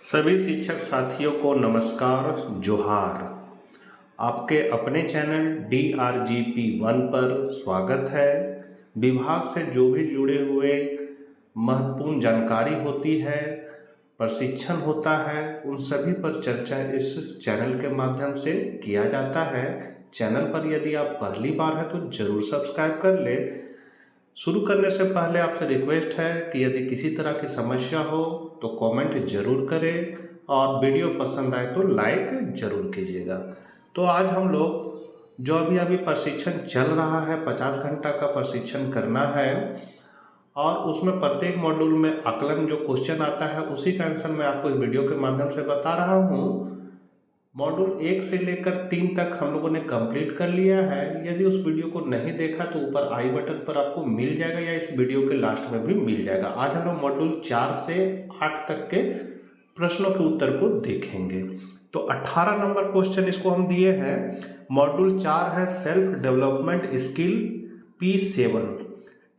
सभी शिक्षक साथियों को नमस्कार जोहार। आपके अपने चैनल DRGP1 पर स्वागत है। विभाग से जो भी जुड़े हुए महत्वपूर्ण जानकारी होती है, प्रशिक्षण होता है, उन सभी पर चर्चा इस चैनल के माध्यम से किया जाता है। चैनल पर यदि आप पहली बार हैं तो जरूर सब्सक्राइब कर लें। शुरू करने से पहले आपसे रिक्वेस्ट है कि यदि किसी तरह की समस्या हो तो कमेंट जरूर करें और वीडियो पसंद आए तो लाइक जरूर कीजिएगा। तो आज हम लोग जो अभी प्रशिक्षण चल रहा है, 50 घंटा का प्रशिक्षण करना है और उसमें प्रत्येक मॉड्यूल में आकलन जो क्वेश्चन आता है उसी का आंसर मैं आपको इस वीडियो के माध्यम से बता रहा हूँ। मॉड्यूल 1 से लेकर 3 तक हम लोगों ने कंप्लीट कर लिया है। यदि उस वीडियो को नहीं देखा तो ऊपर आई बटन पर आपको मिल जाएगा या इस वीडियो के लास्ट में भी मिल जाएगा। आज हम लोग मॉड्यूल 4 से 8 तक के प्रश्नों के उत्तर को देखेंगे। तो 18 नंबर क्वेश्चन इसको हम दिए हैं। मॉड्यूल 4 है सेल्फ डेवलपमेंट स्किल P7।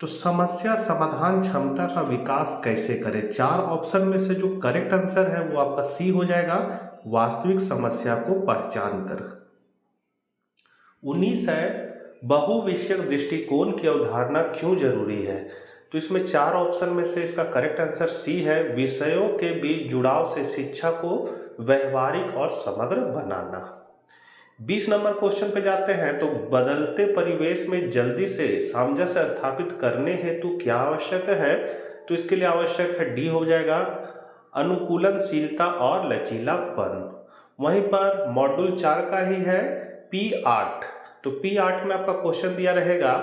तो समस्या समाधान क्षमता का विकास कैसे करें। 4 ऑप्शन में से जो करेक्ट आंसर है वो आपका सी हो जाएगा, वास्तविक समस्या को पहचान कर। 19 है बहुविषयक दृष्टिकोण की अवधारणा क्यों जरूरी है। तो इसमें 4 ऑप्शन में से इसका करेक्ट आंसर सी है, विषयों के बीच जुड़ाव से शिक्षा को व्यवहारिक और समग्र बनाना। 20 नंबर क्वेश्चन पे जाते हैं। तो बदलते परिवेश में जल्दी से सामंजस्य स्थापित करने हेतु क्या आवश्यक है। तो इसके लिए आवश्यक है डी हो जाएगा, अनुकूलनशीलता और लचीलापन। वहीं पर मॉड्यूल 4 का ही है P8। तो P8 में आपका क्वेश्चन दिया रहेगा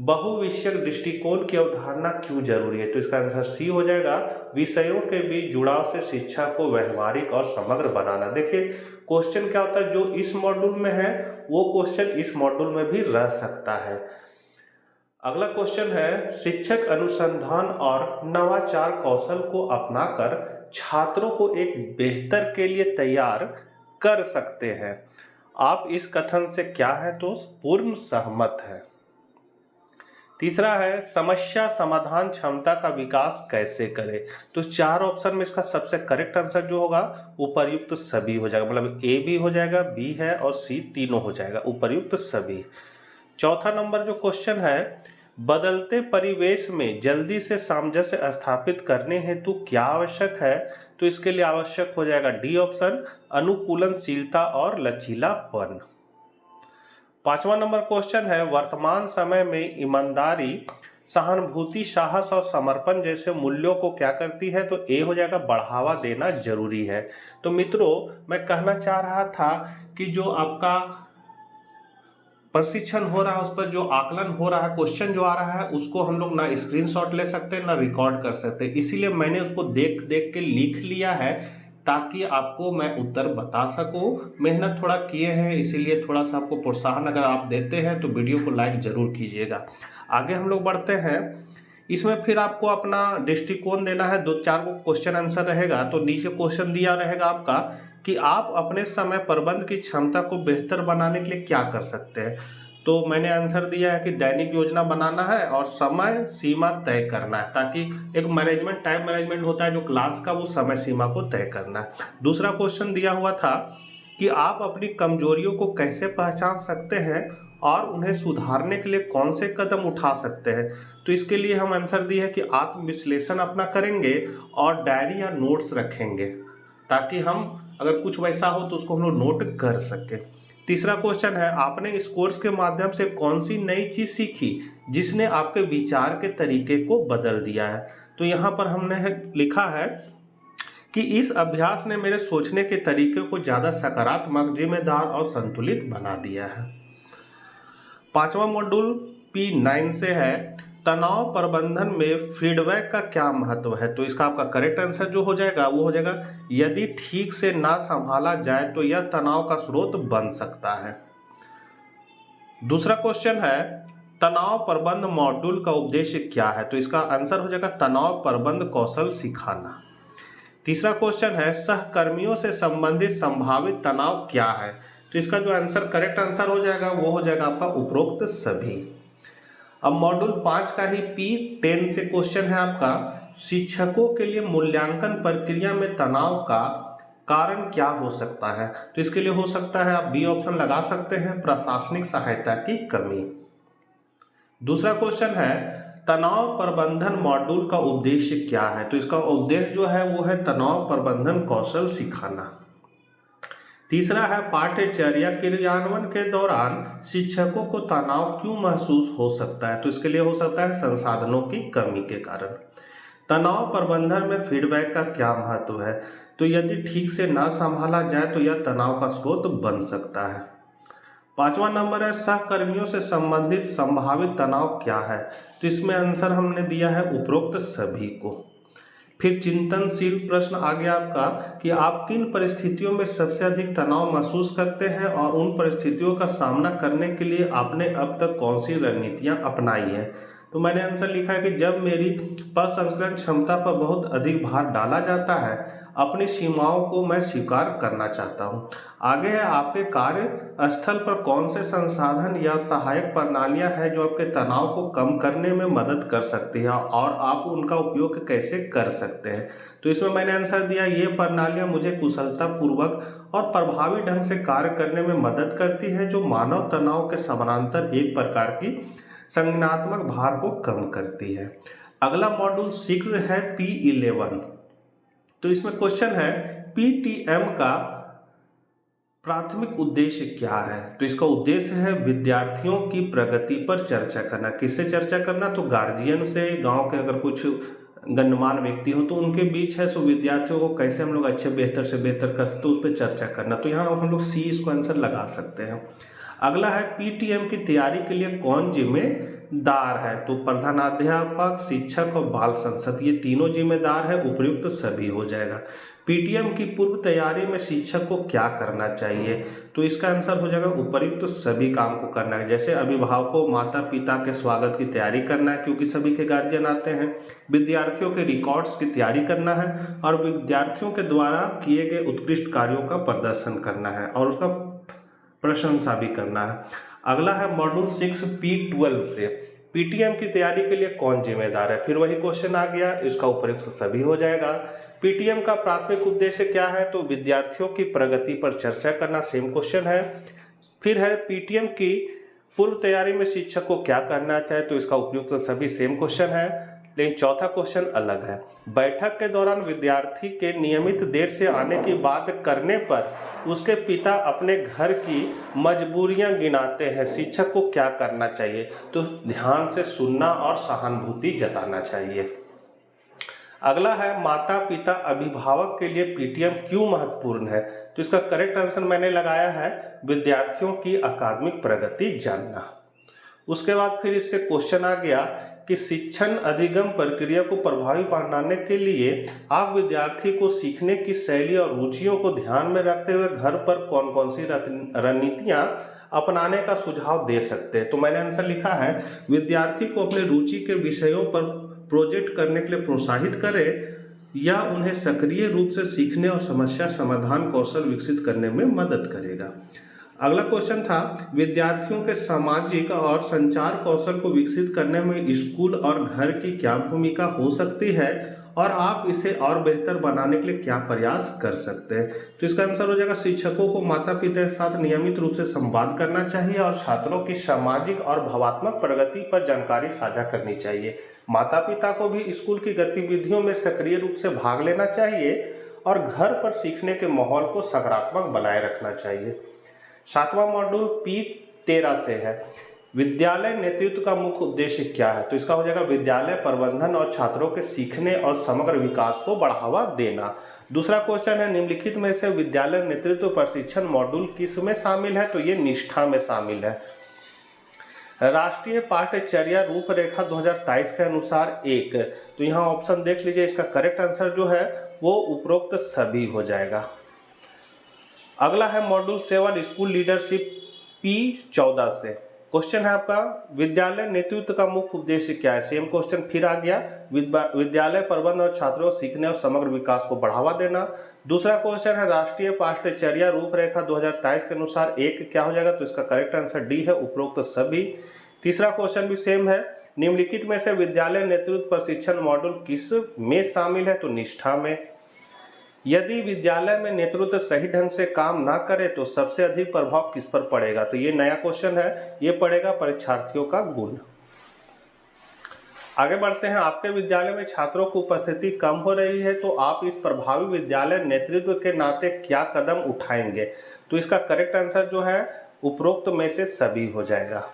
बहुविषयक दृष्टिकोण की अवधारणा क्यों जरूरी है। तो इसका आंसर सी हो जाएगा, विषयों के बीच जुड़ाव से शिक्षा को व्यवहारिक और समग्र बनाना। देखिए क्वेश्चन क्या होता है, जो इस मॉड्यूल में है वो क्वेश्चन इस मॉड्यूल में भी रह सकता है। अगला क्वेश्चन है शिक्षक अनुसंधान और नवाचार कौशल को अपनाकर छात्रों को एक बेहतर के लिए तैयार कर सकते हैं। आप इस कथन से क्या है तो पूर्ण सहमत है। तीसरा है समस्या समाधान क्षमता का विकास कैसे करें। तो 4 ऑप्शन में इसका सबसे करेक्ट आंसर जो होगा उपर्युक्त सभी हो जाएगा, मतलब ए भी हो जाएगा, बी है और सी तीनों हो जाएगा, उपर्युक्त सभी। चौथा नंबर जो क्वेश्चन है बदलते परिवेश में जल्दी से सामंजस्य स्थापित करने हेतु क्या आवश्यक है। तो इसके लिए आवश्यक हो जाएगा डी ऑप्शन, अनुकूलनशीलता और लचीलापन। 5वां नंबर क्वेश्चन है वर्तमान समय में ईमानदारी, सहानुभूति, साहस और समर्पण जैसे मूल्यों को क्या करती है। तो ए हो जाएगा, बढ़ावा देना जरूरी है। तो मित्रों मैं कहना चाह रहा था कि जो आपका प्रशिक्षण हो रहा है उस पर जो आकलन हो रहा है, क्वेश्चन जो आ रहा है उसको हम लोग ना स्क्रीनशॉट ले सकते हैं ना रिकॉर्ड कर सकते हैं। इसीलिए मैंने उसको देख देख के लिख लिया है ताकि आपको मैं उत्तर बता सकूं। मेहनत थोड़ा किए हैं इसीलिए थोड़ा सा आपको प्रोत्साहन अगर आप देते हैं तो वीडियो को लाइक जरूर कीजिएगा। आगे हम लोग बढ़ते हैं। इसमें फिर आपको अपना दृष्टिकोण देना है, 2-4 को क्वेश्चन आंसर रहेगा। तो नीचे क्वेश्चन दिया रहेगा आपका कि आप अपने समय प्रबंध की क्षमता को बेहतर बनाने के लिए क्या कर सकते हैं। तो मैंने आंसर दिया है कि दैनिक योजना बनाना है और समय सीमा तय करना है, ताकि एक मैनेजमेंट, टाइम मैनेजमेंट होता है जो क्लास का, वो समय सीमा को तय करना है। दूसरा क्वेश्चन दिया हुआ था कि आप अपनी कमजोरियों को कैसे पहचान सकते हैं और उन्हें सुधारने के लिए कौन से कदम उठा सकते हैं। तो इसके लिए हम आंसर दिए हैं कि आत्मविश्लेषण अपना करेंगे और डायरी या नोट्स रखेंगे ताकि हम अगर कुछ वैसा हो तो उसको हम लोग नोट कर सके। तीसरा क्वेश्चन है आपने इस कोर्स के माध्यम से कौन सी नई चीज सीखी जिसने आपके विचार के तरीके को बदल दिया है। तो यहाँ पर हमने लिखा है कि इस अभ्यास ने मेरे सोचने के तरीके को ज्यादा सकारात्मक, जिम्मेदार और संतुलित बना दिया है। 5वां मॉड्यूल P9 से है तनाव प्रबंधन में फीडबैक का क्या महत्व है। तो इसका आपका करेक्ट आंसर जो हो जाएगा वो हो जाएगा, यदि ठीक से ना संभाला जाए तो यह तनाव का स्रोत बन सकता है। दूसरा क्वेश्चन है तनाव प्रबंध मॉड्यूल का उद्देश्य क्या है। तो इसका आंसर हो जाएगा तनाव प्रबंध कौशल सिखाना। तीसरा क्वेश्चन है सहकर्मियों से संबंधित संभावित तनाव क्या है। तो इसका जो आंसर करेक्ट आंसर हो जाएगा वो हो जाएगा आपका उपरोक्त सभी। अब मॉड्यूल 5 का ही P10 से क्वेश्चन है आपका शिक्षकों के लिए मूल्यांकन प्रक्रिया में तनाव का कारण क्या हो सकता है? तो इसके लिए हो सकता है, आप बी ऑप्शन लगा सकते हैं, प्रशासनिक सहायता की कमी। दूसरा क्वेश्चन है, तनाव प्रबंधन मॉड्यूल का उद्देश्य क्या है? तो इसका उद्देश्य जो है वो है तनाव प्रबंधन कौशल सिखाना। तीसरा है, पाठ्यचर्या क्रियान्वयन के दौरान शिक्षकों को तनाव क्यों महसूस हो सकता है? तो इसके लिए हो सकता है संसाधनों की कमी के कारण। तनाव प्रबंधन में फीडबैक का क्या महत्व है? तो यदि ठीक से ना संभाला जाए तो यह तनाव का स्रोत बन सकता है। पांचवा नंबर है, सहकर्मियों से संबंधित संभावित तनाव क्या है? तो इसमें आंसर हमने दिया है उपरोक्त सभी को। फिर चिंतनशील प्रश्न आ गया आपका कि आप किन परिस्थितियों में सबसे अधिक तनाव महसूस करते हैं और उन परिस्थितियों का सामना करने के लिए आपने अब तक कौन सी रणनीतियां अपनाई हैं? तो मैंने आंसर लिखा है कि जब मेरी प्रसंस्करण क्षमता पर बहुत अधिक भार डाला जाता है, अपनी सीमाओं को मैं स्वीकार करना चाहता हूं। आगे है, आपके कार्य स्थल पर कौन से संसाधन या सहायक प्रणालियां हैं जो आपके तनाव को कम करने में मदद कर सकती है और आप उनका उपयोग कैसे कर सकते हैं? तो इसमें मैंने आंसर दिया, ये प्रणालियां मुझे कुशलतापूर्वक और प्रभावी ढंग से कार्य करने में मदद करती है जो मानव तनाव के समानांतर एक प्रकार की संज्ञानात्मक भार को कम करती है। अगला मॉड्यूल 6 है P11। तो इसमें क्वेश्चन है, PTM का प्राथमिक उद्देश्य क्या है? तो इसका उद्देश्य है विद्यार्थियों की प्रगति पर चर्चा करना। किससे चर्चा करना? तो गार्जियन से, गांव के अगर कुछ गणमान्य व्यक्ति हो तो उनके बीच है, सो विद्यार्थियों को कैसे हम लोग अच्छे बेहतर से बेहतर कर सकते, उस पर चर्चा करना। तो यहाँ हम लोग सी इसको आंसर लगा सकते हैं। अगला है, PTM की तैयारी के लिए कौन जिम्मेदार है? तो प्रधानाध्यापक, शिक्षक और बाल संसद, ये तीनों जिम्मेदार है, उपयुक्त सभी हो जाएगा। PTM की पूर्व तैयारी में शिक्षक को क्या करना चाहिए? तो इसका आंसर हो जाएगा उपयुक्त सभी काम को करना है। जैसे अभिभावकों, माता पिता के स्वागत की तैयारी करना है क्योंकि सभी के गार्जियन आते हैं, विद्यार्थियों के रिकॉर्ड्स की तैयारी करना है और विद्यार्थियों के द्वारा किए गए उत्कृष्ट कार्यों का प्रदर्शन करना है और उसका प्रशंसा भी करना है। अगला है मॉड्यूल 6 P12 से, PTM की तैयारी के लिए कौन जिम्मेदार है? फिर वही क्वेश्चन आ गया, इसका उपयुक्त सभी हो जाएगा। PTM का प्राथमिक उद्देश्य क्या है? तो विद्यार्थियों की प्रगति पर चर्चा करना, सेम क्वेश्चन है। फिर है, PTM की पूर्व तैयारी में शिक्षक को क्या करना चाहिए? तो इसका उपयुक्त सभी, सेम क्वेश्चन है। लेकिन चौथा क्वेश्चन अलग है, बैठक के दौरान विद्यार्थी के नियमित देर से आने की बात करने पर उसके पिता अपने घर की मजबूरियां गिनाते हैं, शिक्षक को क्या करना चाहिए? तो ध्यान से सुनना और सहानुभूति जताना चाहिए। अगला है, माता पिता अभिभावक के लिए PTM क्यों महत्वपूर्ण है? तो इसका करेक्ट आंसर मैंने लगाया है विद्यार्थियों की अकादमिक प्रगति जानना। उसके बाद फिर इससे क्वेश्चन आ गया कि शिक्षण अधिगम प्रक्रिया को प्रभावी बनाने के लिए आप विद्यार्थी को सीखने की शैली और रुचियों को ध्यान में रखते हुए घर पर कौन कौन सी रणनीतियां अपनाने का सुझाव दे सकते हैं? तो मैंने आंसर लिखा है, विद्यार्थी को अपने रुचि के विषयों पर प्रोजेक्ट करने के लिए प्रोत्साहित करें या उन्हें सक्रिय रूप से सीखने और समस्या समाधान कौशल विकसित करने में मदद करेगा। अगला क्वेश्चन था, विद्यार्थियों के सामाजिक और संचार कौशल को विकसित करने में स्कूल और घर की क्या भूमिका हो सकती है और आप इसे और बेहतर बनाने के लिए क्या प्रयास कर सकते हैं? तो इसका आंसर हो जाएगा, शिक्षकों को माता पिता के साथ नियमित रूप से संवाद करना चाहिए और छात्रों की सामाजिक और भावनात्मक प्रगति पर जानकारी साझा करनी चाहिए। माता पिता को भी स्कूल की गतिविधियों में सक्रिय रूप से भाग लेना चाहिए और घर पर सीखने के माहौल को सकारात्मक बनाए रखना चाहिए। सातवां मॉड्यूल P13 से है, विद्यालय नेतृत्व का मुख्य उद्देश्य क्या है? तो इसका हो जाएगा विद्यालय प्रबंधन और छात्रों के सीखने और समग्र विकास को बढ़ावा देना। दूसरा क्वेश्चन है, निम्नलिखित में से विद्यालय नेतृत्व प्रशिक्षण मॉड्यूल किस में शामिल है? तो ये निष्ठा में शामिल है। राष्ट्रीय पाठ्यचर्या रूपरेखा 2023 के अनुसार एक, तो यहाँ ऑप्शन देख लीजिए, इसका करेक्ट आंसर जो है वो उपरोक्त सभी हो जाएगा। अगला है मॉड्यूल 7 स्कूल लीडरशिप P14 से, क्वेश्चन है आपका, विद्यालय नेतृत्व का मुख्य उद्देश्य क्या है? सेम क्वेश्चन फिर आ गया, विद्यालय प्रबंधन और छात्रों सीखने और समग्र विकास को बढ़ावा देना। दूसरा क्वेश्चन है, राष्ट्रीय पाठ्यचर्या रूपरेखा 2023 के अनुसार एक क्या हो जाएगा? तो इसका करेक्ट आंसर डी है, उपरोक्त सभी। तीसरा क्वेश्चन भी सेम है, निम्नलिखित में से विद्यालय नेतृत्व प्रशिक्षण मॉड्यूल किस में शामिल है? तो निष्ठा में। यदि विद्यालय में नेतृत्व सही ढंग से काम ना करे तो सबसे अधिक प्रभाव किस पर पड़ेगा? तो ये नया क्वेश्चन है, ये पड़ेगा परीक्षार्थियों का गुण। आगे बढ़ते हैं। आपके विद्यालय में छात्रों की उपस्थिति कम हो रही है तो आप इस प्रभावी विद्यालय नेतृत्व के नाते क्या कदम उठाएंगे? तो इसका करेक्ट आंसर जो है उपरोक्त में से सभी हो जाएगा।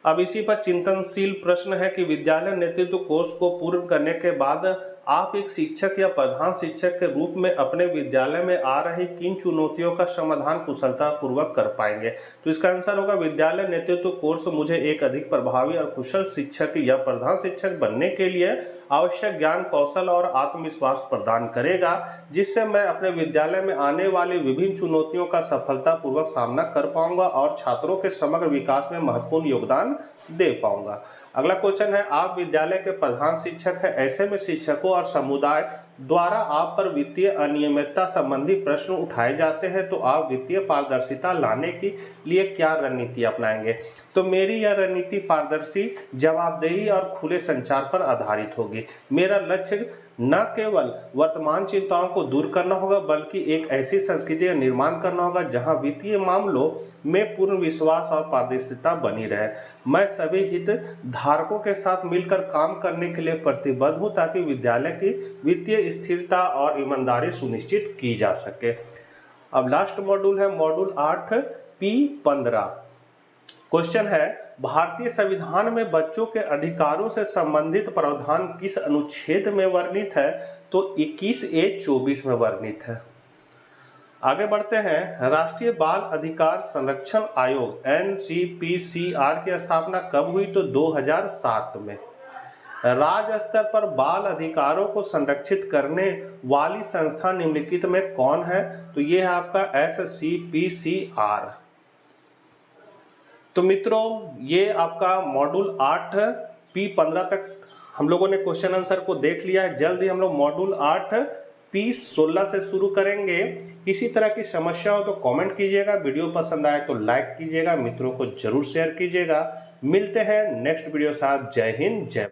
अब इसी पर चिंतनशील प्रश्न है कि विद्यालय नेतृत्व कोर्स को पूर्ण करने के बाद आप एक शिक्षक या प्रधान शिक्षक के रूप में अपने विद्यालय में आ रही किन चुनौतियों का समाधान कुशलतापूर्वक कर पाएंगे? तो इसका आंसर होगा विद्यालय नेतृत्व कोर्स मुझे एक अधिक प्रभावी और कुशल शिक्षक या प्रधान शिक्षक बनने के लिए आवश्यक ज्ञान, कौशल और आत्मविश्वास प्रदान करेगा, जिससे मैं अपने विद्यालय में आने वाली विभिन्न चुनौतियों का सफलतापूर्वक सामना कर पाऊंगा और छात्रों के समग्र विकास में महत्वपूर्ण योगदान दे पाऊंगा। अगला क्वेश्चन है, आप विद्यालय के प्रधान शिक्षक हैं, ऐसे में शिक्षकों और समुदाय द्वारा आप पर वित्तीय अनियमितता संबंधी प्रश्न उठाए जाते हैं, तो आप वित्तीय पारदर्शिता लाने के लिए क्या रणनीति अपनाएंगे? तो मेरी यह रणनीति पारदर्शी, जवाबदेही और खुले संचार पर आधारित होगी। मेरा लक्ष्य न केवल वर्तमान चिंताओं को दूर करना होगा बल्कि एक ऐसी संस्कृति का निर्माण करना होगा जहां वित्तीय मामलों में पूर्ण विश्वास और पारदर्शिता बनी रहे। मैं सभी हितधारकों के साथ मिलकर काम करने के लिए प्रतिबद्ध हूं ताकि विद्यालय की वित्तीय स्थिरता और ईमानदारी सुनिश्चित की जा सके। अब लास्ट मॉड्यूल है मॉड्यूल 8P15। क्वेश्चन है, भारतीय संविधान में बच्चों के अधिकारों से संबंधित प्रावधान किस अनुच्छेद में वर्णित है? तो 21A-24 में वर्णित है। आगे बढ़ते हैं। राष्ट्रीय बाल अधिकार संरक्षण आयोग NCPCR की स्थापना कब हुई? तो 2007 में। राज्य स्तर पर बाल अधिकारों को संरक्षित करने वाली संस्था निम्नलिखित में कौन है? तो ये है आपका SCPCR। तो मित्रों, ये आपका मॉड्यूल 8P15 तक हम लोगों ने क्वेश्चन आंसर को देख लिया है। जल्द ही हम लोग मॉड्यूल 8P16 से शुरू करेंगे। किसी तरह की समस्या हो तो कमेंट कीजिएगा, वीडियो पसंद आए तो लाइक कीजिएगा, मित्रों को जरूर शेयर कीजिएगा। मिलते हैं नेक्स्ट वीडियो साथ। जय हिंद, जय।